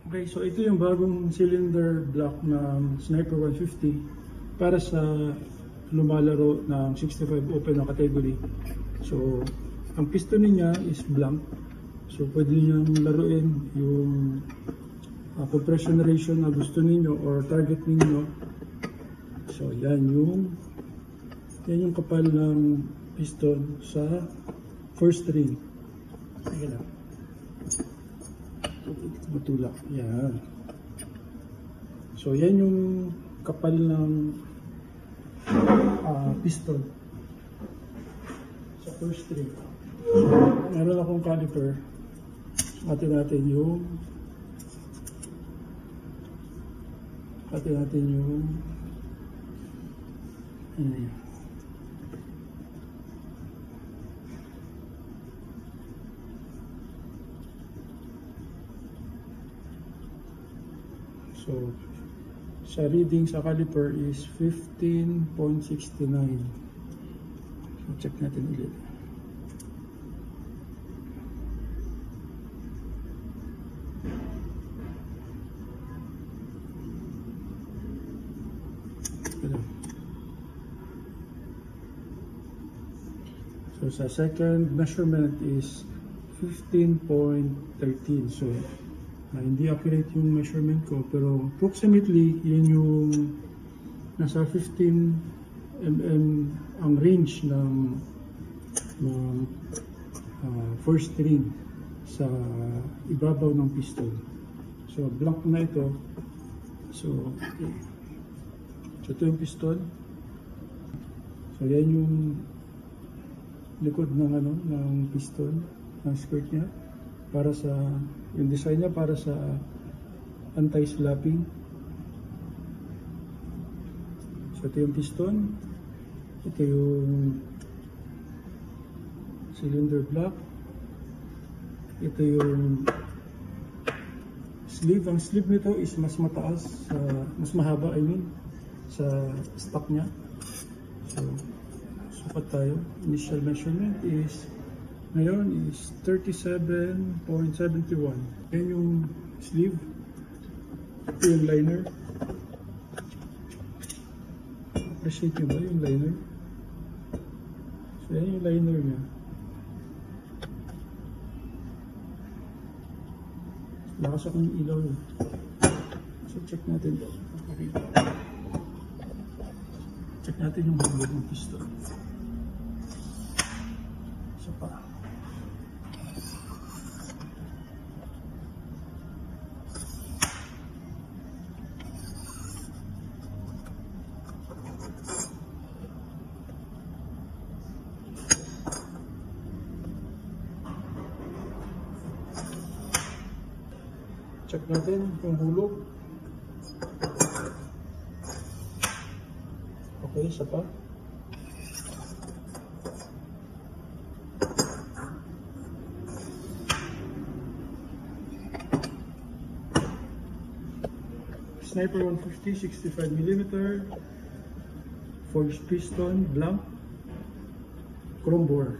Okay, so ito yung bagong cylinder block ng Sniper 150 para sa lumalaro ng 65 open na category. So, ang piston niya is blank. So, pwede niyang laruin yung compression ratio na gusto ninyo or target ninyo. So, yan yung kapal ng piston sa first ring. Ayan lang. Matulak. Yan. So, yan yung kapal ng piston sa first ring. Meron akong caliper. Atin natin yung so, sa reading sa caliper is 15.69. So, check natin ulit. So, sa second measurement is 15.13. So, hindi accurate yung measurement ko, pero approximately yun yung nasa 15 mm ang range ng first ring sa ibabaw ng piston. So blank na ito. So ito yung piston. So yan yung likod ng piston, ng skirt niya. Para sa yung design niya para sa anti-slapping. So ito yung piston, ito yung cylinder block, ito yung sleeve. Ang sleeve nito is mas mataas, mas mahaba sa stock niya. So sukat tayo. Initial measurement is ngayon is 37.71. Yan yung sleeve. Ito yung liner. Appreciate nyo ba yung liner? So yan yung liner niya. Lakas akong ilaw yun. So check natin ito. Okay. Check natin yung hulog ng piston. So pa. Check natin yung hulog. Okay, isa pa. Sniper 150, 65mm, forged piston, blank, chrome bore.